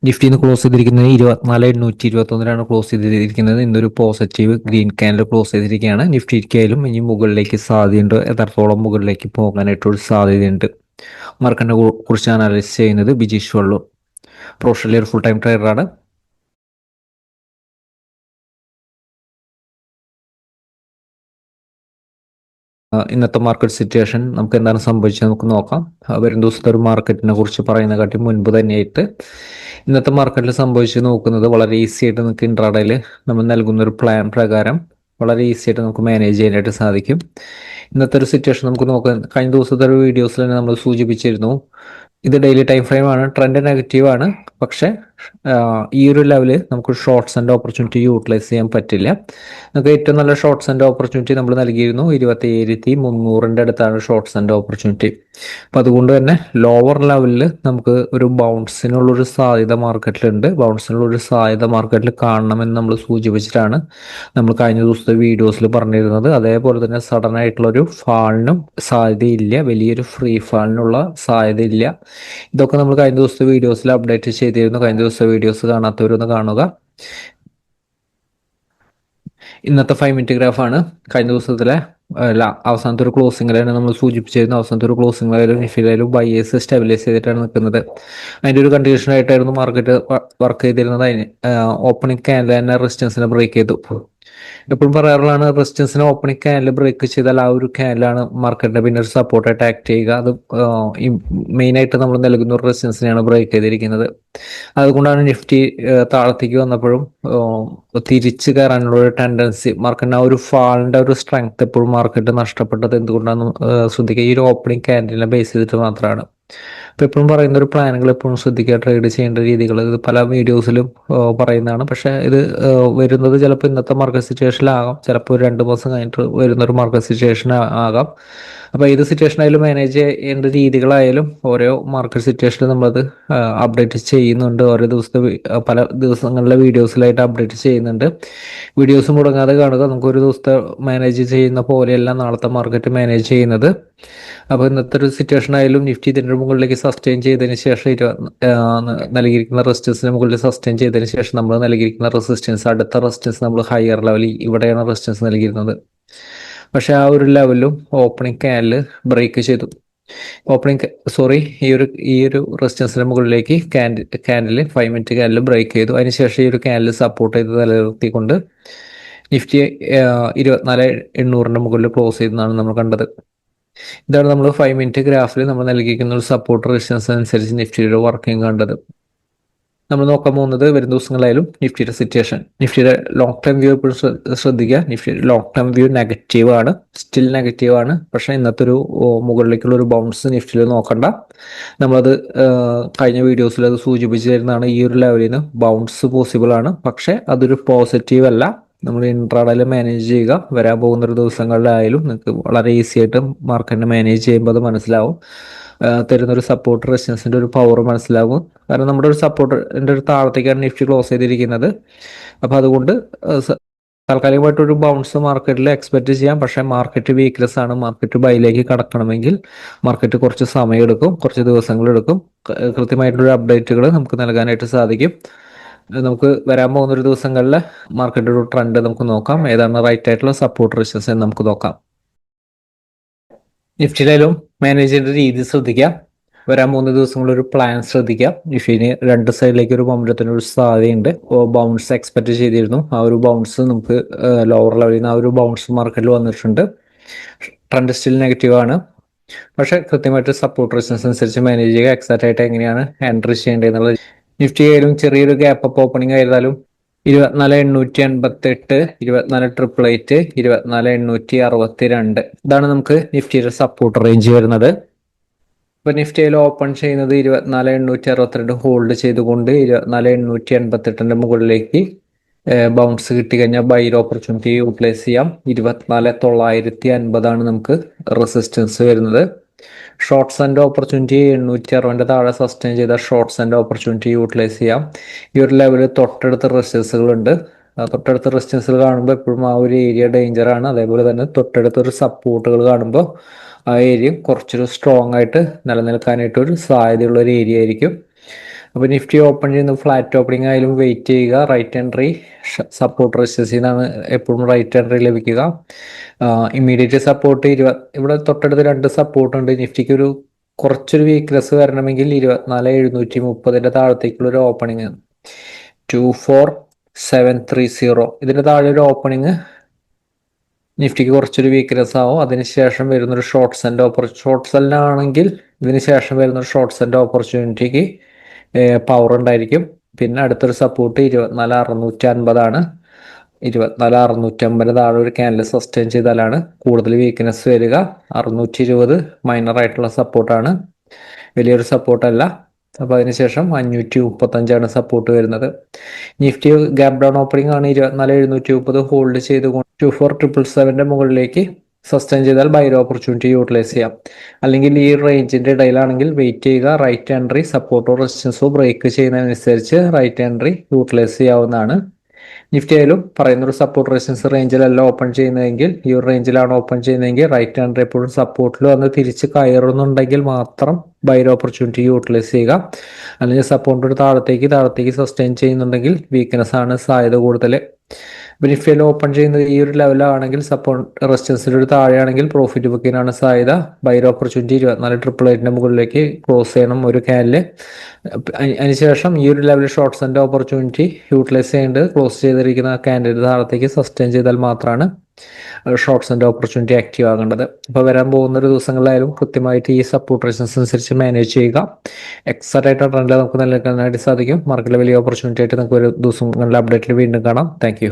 നിഫ്റ്റിന്ന് close ചെയ്തിരിക്കുന്നത് 24,821 close ചെയ്തിരിക്കുന്നത്. ഇന്നൊരു പോസിറ്റീവ് ഗ്രീൻ ക്യാൻഡിൽ ക്ലോസ് ചെയ്തിരിക്കുകയാണ്. നിഫ്റ്റിക്കായാലും ഇനി മുകളിലേക്ക് സാധ്യതയുണ്ട്, എത്രത്തോളം മുകളിലേക്ക് പോകാനായിട്ടൊരു സാധ്യതയുണ്ട്. മാർക്കറ്റിനെ കുറിച്ച് അനാലിസിസ് ചെയ്യുന്നത് ബിജീഷ് വള്ളു, പ്രൊഫഷണൽ ഫുൾ ടൈം ട്രേഡറാണ്. ഇന്നത്തെ മാർക്കറ്റ് സിറ്റുവേഷൻ നമുക്ക് എന്താണ് സംഭവിച്ചത് നമുക്ക് നോക്കാം. വരും ദിവസത്തെ ഒരു മാർക്കറ്റിനെ കുറിച്ച് പറയുന്ന കാട്ടി മുൻപ് തന്നെയായിട്ട് ഇന്നത്തെ മാർക്കറ്റിൽ സംഭവിച്ച് നോക്കുന്നത് വളരെ ഈസി ആയിട്ട് നമുക്ക് ഇൻട്രാഡേയിൽ നമ്മൾ നൽകുന്ന ഒരു പ്ലാൻ പ്രകാരം വളരെ ഈസി ആയിട്ട് നമുക്ക് മാനേജ് ചെയ്യാനായിട്ട് സാധിക്കും. ഇന്നത്തെ ഒരു സിറ്റുവേഷൻ നമുക്ക് നോക്കാം. കഴിഞ്ഞ ദിവസത്തെ ഒരു വീഡിയോസിൽ തന്നെ നമ്മൾ സൂചിപ്പിച്ചിരുന്നു, ഇത് ഡെയിലി ടൈം ഫ്രെയിം ആണ്, ട്രെൻഡ് നെഗറ്റീവ് ആണ്. പക്ഷേ ഈ ഒരു ലെവല് നമുക്ക് ഷോർട്ട്സ് ആൻഡ് ഓപ്പർച്യൂണിറ്റി യൂട്ടിലൈസ് ചെയ്യാൻ പറ്റില്ല. നമുക്ക് ഏറ്റവും നല്ല ഷോർട്ട്സ് ആൻഡ് ഓപ്പർച്യൂണിറ്റി നമ്മൾ നൽകിയിരുന്നു. 27,300 അടുത്താണ് ഷോർട്ട്സ് ആൻഡ് ഓപ്പർച്യൂണിറ്റി. അപ്പം അതുകൊണ്ട് തന്നെ ലോവർ ലെവലിൽ നമുക്ക് ഒരു ബൗൺസിനുള്ളൊരു സാധ്യത മാർക്കറ്റിലുണ്ട്. ബൗൺസിനുള്ളൊരു സാധ്യത മാർക്കറ്റിൽ കാണണമെന്ന് നമ്മൾ സൂചിപ്പിച്ചിട്ടാണ് നമ്മൾ കഴിഞ്ഞ ദിവസത്തെ വീഡിയോസിൽ പറഞ്ഞിരുന്നത്. അതേപോലെ തന്നെ സഡൻ ആയിട്ടുള്ള ഒരു ഫാളിനും സാധ്യതയില്ല, വലിയൊരു ഫ്രീ ഫാളിനുള്ള സാധ്യതയില്ല. ഇതൊക്കെ നമ്മൾ കഴിഞ്ഞ ദിവസത്തെ വീഡിയോസിൽ അപ്ഡേറ്റ് ചെയ്തിരുന്നു. കഴിഞ്ഞ ദിവസത്തെ വീഡിയോസ് കാണാത്തവരൊന്ന് കാണുക. ഇന്നത്തെ 5 മിനിറ്റ് ഗ്രാഫാണ്. കഴിഞ്ഞ ദിവസത്തിലെ അവസാനത്തെ ഒരു ക്ലോസിംഗിലാണ് നമ്മൾ സൂചിപ്പിച്ചിരുന്നു. അവസാനത്തെ ഒരു ക്ലോസിംഗിലായാലും നിഫ്റ്റിയിലായാലും ബയേഴ്സ് സ്റ്റെബിലൈസ് ചെയ്തിട്ടാണ് നിൽക്കുന്നത്. അതിൻ്റെ ഒരു കണ്ടീഷൻ ആയിട്ടായിരുന്നു മാർക്കറ്റ് വർക്ക് ചെയ്തിരുന്നത്. അതിന് ഓപ്പണിംഗ് ക്യാൻഡിൽ തന്നെ റെസിസ്റ്റൻസിനെ ബ്രേക്ക് ചെയ്തു. എപ്പോഴും പറയാറുള്ളതാണ്, റെസിസ്റ്റൻസിനെ ഓപ്പണിംഗ് ക്യാൻഡിൽ ബ്രേക്ക് ചെയ്താൽ ആ ഒരു ക്യാൻഡിലാണ് മാർക്കറ്റിന്റെ പിന്നെ ഒരു സപ്പോർട്ടായിട്ട് ആക്ട് ചെയ്യുക. അത് മെയിനായിട്ട് നമ്മൾ നൽകുന്ന ഒരു റെസിസ്റ്റൻസിനെയാണ് ബ്രേക്ക് ചെയ്തിരിക്കുന്നത്. അതുകൊണ്ടാണ് നിഫ്റ്റി താഴത്തേക്ക് വന്നപ്പോഴും തിരിച്ചു കയറാനുള്ള ഒരു ടെൻഡൻസി, മാർക്കറ്റിന് ആ ഒരു ഫാളിന്റെ ഒരു സ്ട്രെങ്ത് എപ്പോഴും മാർക്കറ്റ് നഷ്ടപ്പെട്ടത് എന്തുകൊണ്ടാണെന്ന് ശ്രദ്ധിക്കുക. ഈ ഒരു ഓപ്പണിംഗ് ക്യാൻഡിലിനെ ബേസ് ചെയ്തിട്ട് മാത്രമാണ്. അപ്പോൾ എപ്പോഴും പറയുന്ന ഒരു പ്ലാനുകൾ എപ്പോഴും ശ്രദ്ധിക്കുക, ട്രേഡ് ചെയ്യേണ്ട രീതികൾ. ഇത് പല വീഡിയോസിലും പറയുന്നതാണ്. പക്ഷേ ഇത് വരുന്നത് ചിലപ്പോൾ ഇന്നത്തെ മാർക്കറ്റ് സിറ്റുവേഷനിലാകാം, ചിലപ്പോൾ 2 മാസം കഴിഞ്ഞിട്ട് വരുന്ന ഒരു മാർക്കറ്റ് സിറ്റുവേഷൻ ആകാം. അപ്പോൾ ഏത് സിറ്റുവേഷനായാലും മാനേജ് ചെയ്യേണ്ട രീതികളായാലും ഓരോ മാർക്കറ്റ് സിറ്റുവേഷനിൽ നമ്മളത് അപ്ഡേറ്റ് ചെയ്യുന്നുണ്ട്. ഓരോ ദിവസത്തെ പല ദിവസങ്ങളിലെ വീഡിയോസിലായിട്ട് അപ്ഡേറ്റ് ചെയ്യുന്നുണ്ട്. വീഡിയോസ് മുടങ്ങാതെ കാണുക. നമുക്കൊരു ദിവസത്തെ മാനേജ് ചെയ്യുന്ന പോലെയല്ല നാളത്തെ മാർക്കറ്റ് മാനേജ് ചെയ്യുന്നത്. അപ്പോൾ ഇന്നത്തെ ഒരു സിറ്റുവേഷൻ ആയാലും നിഫ്റ്റി ഇതിൻ്റെ മുകളിലേക്ക് സസ്റ്റെയിൻ ചെയ്തതിന് ശേഷം നൽകിയിരിക്കുന്ന റെസിസ്റ്റൻസിന് മുകളിൽ സസ്റ്റെയിൻ ചെയ്തതിന് ശേഷം നമ്മൾ നൽകിയിരിക്കുന്ന റെസിസ്റ്റൻസ്, അടുത്ത റെസിസ്റ്റൻസ് നമ്മൾ ഹയർ ലെവലിൽ ഇവിടെയാണ് റെസിസ്റ്റൻസ് നൽകിയിരുന്നത്. പക്ഷെ ആ ഒരു ലെവലും ഓപ്പണിംഗ് ക്യാൻഡിൽ ബ്രേക്ക് ചെയ്തു. ഈ ഒരു റെസിസ്റ്റൻസിന് മുകളിലേക്ക് ക്യാൻഡിൽ 5 മിനിറ്റ് ക്യാൻഡിൽ ബ്രേക്ക് ചെയ്തു. അതിനുശേഷം ഈ ഒരു ക്യാൻഡിൽ സപ്പോർട്ട് ചെയ്ത് നിലനിർത്തിക്കൊണ്ട് നിഫ്റ്റി 24,800 മുകളിൽ ക്ലോസ് ചെയ്തെന്നാണ് നമ്മൾ കണ്ടത്. ഇതാണ് നമ്മൾ 5 മിനിറ്റ് ഗ്രാഫിൽ നമ്മൾ നൽകിയിരിക്കുന്ന ഒരു സപ്പോർട്ട് റെസിസ്റ്റൻസ് അനുസരിച്ച് നിഫ്റ്റിയുടെ വർക്കിംഗ് കണ്ടത്. നമ്മൾ നോക്കാൻ പോകുന്നത് വരും ദിവസങ്ങളായാലും നിഫ്റ്റിയുടെ സിറ്റുവേഷൻ. നിഫ്റ്റിയുടെ ലോങ് ടേം വ്യൂ എപ്പോഴും ശ്രദ്ധിക്കുക. നിഫ്റ്റിയുടെ ലോങ് ടേം വ്യൂ നെഗറ്റീവ് ആണ്, സ്റ്റിൽ നെഗറ്റീവ് ആണ്. പക്ഷേ ഇന്നത്തെ ഒരു മുകളിലേക്കുള്ള ഒരു ബൗൺസ് നിഫ്റ്റിയിൽ നോക്കണ്ട. നമ്മളത് കഴിഞ്ഞ വീഡിയോസിൽ അത് സൂചിപ്പിച്ചു തരുന്നതാണ്. ഈ ഒരു ലെവലിൽ നിന്ന് ബൗൺസ് പോസിബിൾ ആണ്, പക്ഷേ അതൊരു പോസിറ്റീവ് അല്ല. നമ്മൾ ഇൻട്രാഡേയിൽ മാനേജ് ചെയ്യുക. വരാൻ പോകുന്ന ഒരു ദിവസങ്ങളിലായാലും നിങ്ങൾക്ക് വളരെ ഈസി ആയിട്ട് മാർക്കറ്റിനെ മാനേജ് ചെയ്യുമ്പോൾ അത് മനസ്സിലാവും. തരുന്നൊരു സപ്പോർട്ട് റെസിസ്റ്റൻസിന്റെ ഒരു പവർ മനസ്സിലാകും. കാരണം നമ്മുടെ ഒരു സപ്പോർട്ടിന്റെ ഒരു താഴത്തേക്കാണ് നിഫ്റ്റി ക്ലോസ് ചെയ്തിരിക്കുന്നത്. അപ്പോൾ അതുകൊണ്ട് താൽക്കാലികമായിട്ടൊരു ബൗൺസ് മാർക്കറ്റിൽ എക്സ്പെക്ട് ചെയ്യാം. പക്ഷേ മാർക്കറ്റ് വീക്ക്നെസ് ആണ്. മാർക്കറ്റ് ബൈയിലേക്ക് കടക്കണമെങ്കിൽ മാർക്കറ്റ് കുറച്ച് സമയമെടുക്കും, കുറച്ച് ദിവസങ്ങളെടുക്കും. കൃത്യമായിട്ടുള്ള അപ്ഡേറ്റുകൾ നമുക്ക് നൽകാനായിട്ട് സാധിക്കും. നമുക്ക് വരാൻ പോകുന്ന ഒരു ദിവസങ്ങളിൽ മാർക്കറ്റ് ഒരു ട്രെൻഡ് നമുക്ക് നോക്കാം. ഏതാണ് റൈറ്റ് ആയിട്ടുള്ള സപ്പോർട്ട് റെസിസ്റ്റൻസ് എന്ന് നമുക്ക് നോക്കാം. നിഫ്റ്റിയിലും മാനേജ് ചെയ്യേണ്ട രീതി ശ്രദ്ധിക്കുക. വരാൻ പോകുന്ന ദിവസങ്ങളിൽ ഒരു പ്ലാൻ ശ്രദ്ധിക്കുക. നിഫ്റ്റിന് 2 സൈഡിലേക്ക് ഒരു മൊമെന്റത്തിന് ഒരു സാധ്യതയുണ്ട്. ബൗൺസ് എക്സ്പെക്ട് ചെയ്തിരുന്നു. ആ ഒരു ബൗൺസ് നമുക്ക് ലോവർ ലെവലിൽ നിന്ന് ആ ഒരു ബൗൺസ് മാർക്കറ്റിൽ വന്നിട്ടുണ്ട്. ട്രെൻഡ് സ്റ്റിൽ നെഗറ്റീവ് ആണ്. പക്ഷെ കൃത്യമായിട്ട് സപ്പോർട്ട് റെസിസ്റ്റൻസ് അനുസരിച്ച് മാനേജ് ചെയ്യുക. എക്സാക്റ്റ് ആയിട്ട് എങ്ങനെയാണ് എൻട്രി ചെയ്യേണ്ടത് എന്നുള്ളത്. നിഫ്റ്റി ആയാലും ചെറിയൊരു ഗ്യാപ്പ് അപ്പ് ഓപ്പണിംഗ് ആയിരുന്നാലും 24,888, 24,888, 24,862 ഇതാണ് നമുക്ക് നിഫ്റ്റിയുടെ സപ്പോർട്ട് റേഞ്ച് വരുന്നത്. ഇപ്പൊ നിഫ്റ്റിയിൽ ഓപ്പൺ ചെയ്യുന്നത് 24,862 ഹോൾഡ് ചെയ്തുകൊണ്ട് 24,888 മുകളിലേക്ക് ബൗൺസ് കിട്ടിക്കഴിഞ്ഞാൽ ബൈ ഓപ്പർച്യൂണിറ്റി യൂട്ടിലൈസ് ചെയ്യാം. 24,950 നമുക്ക് റെസിസ്റ്റൻസ് വരുന്നത്. ഷോർട്ട്സ് ആൻഡ് ഓപ്പർച്യൂണിറ്റി 860 താഴെ സസ്റ്റെയിൻ ചെയ്ത ഷോർട്ട്സ് ആൻഡ് ഓപ്പർച്യൂണിറ്റി യൂട്ടിലൈസ് ചെയ്യാം. ഈ ഒരു ലെവലിൽ തൊട്ടടുത്ത റെസിസ്റ്റൻസുകളുണ്ട്. തൊട്ടടുത്ത റെസിസ്റ്റൻസുകൾ കാണുമ്പോൾ എപ്പോഴും ആ ഒരു ഏരിയ ഡേഞ്ചറാണ്. അതേപോലെ തന്നെ തൊട്ടടുത്തൊരു സപ്പോർട്ടുകൾ കാണുമ്പോൾ ആ ഏരിയ കുറച്ചൊരു സ്ട്രോങ് ആയിട്ട് നിലനിൽക്കാനായിട്ട് ഒരു സാധ്യതയുള്ള ഒരു ഏരിയ ആയിരിക്കും. അപ്പോൾ നിഫ്റ്റി ഓപ്പൺ ചെയ്യുന്ന ഫ്ലാറ്റ് ഓപ്പണിംഗ് ആയാലും വെയിറ്റ് ചെയ്യുക. റൈറ്റ് എൻട്രി സപ്പോർട്ട് റെസിസ്റ്റൻസിൽ നിന്നാണ് എപ്പോഴും റൈറ്റ് എൻട്രി ലഭിക്കുക. ഇമ്മീഡിയറ്റ് സപ്പോർട്ട് ഇവിടെ തൊട്ടടുത്ത് 2 സപ്പോർട്ട് ഉണ്ട്. നിഫ്റ്റിക്ക് കുറച്ചൊരു വീക്ക്നെസ് വരണമെങ്കിൽ 24,730 താഴത്തേക്കുള്ള ഒരു ഓപ്പണിംഗ് 24730 ഇതിന്റെ താഴെ ഒരു ഓപ്പണിംഗ് നിഫ്റ്റിക്ക് കുറച്ചൊരു വീക്ക്നെസ് ആവും. അതിനുശേഷം വരുന്നൊരു ഷോർട്ട് സെല്ലാണെങ്കിൽ ഇതിന് ശേഷം വരുന്നൊരു ഷോർട്ട് സെന്റ് ഓപ്പർച്യൂണിറ്റിക്ക് പവർ ഉണ്ടായിരിക്കും. പിന്നെ അടുത്തൊരു സപ്പോർട്ട് 24,650 24,650 താഴെ ഒരു ക്യാൻഡിൽ സസ്റ്റെയിൻ ചെയ്താലാണ് കൂടുതൽ വീക്ക്നെസ് വരിക. 620 മൈനർ ആയിട്ടുള്ള സപ്പോർട്ടാണ്, വലിയൊരു സപ്പോർട്ടല്ല. അപ്പോൾ അതിനുശേഷം 535 സപ്പോർട്ട് വരുന്നത്. നിഫ്റ്റി ഗ്യാപ് ഡൗൺ ഓപ്പണിംഗ് ആണ്. 24,730 ഹോൾഡ് ചെയ്തുകൊണ്ട് 24,777 മുകളിലേക്ക് സസ്റ്റെയിൻ ചെയ്താൽ ബൈർ ഓപ്പർച്യൂണിറ്റി യൂട്ടിലൈസ് ചെയ്യാം. അല്ലെങ്കിൽ ഈ റേഞ്ചിന്റെ ഇടയിലാണെങ്കിൽ വെയിറ്റ് ചെയ്യുക. റൈറ്റ് എൻട്രി സപ്പോർട്ടോ റെസിസ്റ്റൻസോ ബ്രേക്ക് ചെയ്യുന്നതനുസരിച്ച് റൈറ്റ് എൻട്രി യൂട്ടിലൈസ് ചെയ്യാവുന്നതാണ്. നിഫ്റ്റി ആയാലും പറയുന്നൊരു സപ്പോർട്ട് റെസിസ്റ്റൻസ് റേഞ്ചിലല്ല ഓപ്പൺ ചെയ്യുന്നതെങ്കിൽ, ഈ ഒരു റേഞ്ചിലാണ് ഓപ്പൺ ചെയ്യുന്നതെങ്കിൽ റൈറ്റ് എൻട്രി എപ്പോഴും സപ്പോർട്ടിൽ വന്ന് തിരിച്ച് കയറുന്നുണ്ടെങ്കിൽ മാത്രം ബൈർ ഓപ്പർച്യൂണിറ്റി യൂട്ടിലൈസ് ചെയ്യുക. അല്ലെങ്കിൽ സപ്പോർട്ടിന്റെ താഴത്തേക്ക് സസ്റ്റെയിൻ ചെയ്യുന്നുണ്ടെങ്കിൽ വീക്ക്നെസ് ആണ് സാധ്യത കൂടുതൽ. നിഫ്റ്റിയിൽ ഓപ്പൺ ചെയ്യുന്നത് ഈ ഒരു ലെവലാണെങ്കിൽ സപ്പോർട്ട് റെസിസ്റ്റൻസിന്റെ താഴെയാണെങ്കിൽ പ്രോഫിറ്റ് ബുക്കിനാണ് സാധ്യത. ബൈർ ഓപ്പർച്യൂണിറ്റി 24,888 മുകളിലേക്ക് ക്ലോസ് ചെയ്യണം ഒരു ക്യാനില്. അതിനുശേഷം ഈ ഒരു ലെവലിൽ ഷോർട്ട് സെന്റ് ഓപ്പർച്യൂണിറ്റി യൂട്ടിലൈസ് ചെയ്യേണ്ടത് ക്ലോസ് ചെയ്തിരിക്കുന്ന ക്യാൻഡിന്റെ താഴത്തേക്ക് സസ്റ്റെയിൻ ചെയ്താൽ മാത്രമാണ് ഷോർട്ട് സെന്റ് ഓപ്പർച്യൂണിറ്റി ആക്റ്റീവ് ആകേണ്ടത്. അപ്പോൾ വരാൻ പോകുന്ന ഒരു ദിവസങ്ങളിലായാലും കൃത്യമായിട്ട് ഈ സപ്പോർട്ട് റെസിസ്റ്റൻസ് അനുസരിച്ച് മാനേജ് ചെയ്യുക. എക്സാക്റ്റ് ആയിട്ട് ട്രെൻഡിൽ നമുക്ക് നിലനിൽക്കാനായിട്ട് സാധിക്കും. മാർക്കറ്റിലെ വലിയ ഓപ്പർച്യൂണിറ്റി ആയിട്ട് നമുക്ക് ഒരു ദിവസങ്ങളുടെ അപ്ഡേറ്റിൽ വീണ്ടും കാണാം. താങ്ക്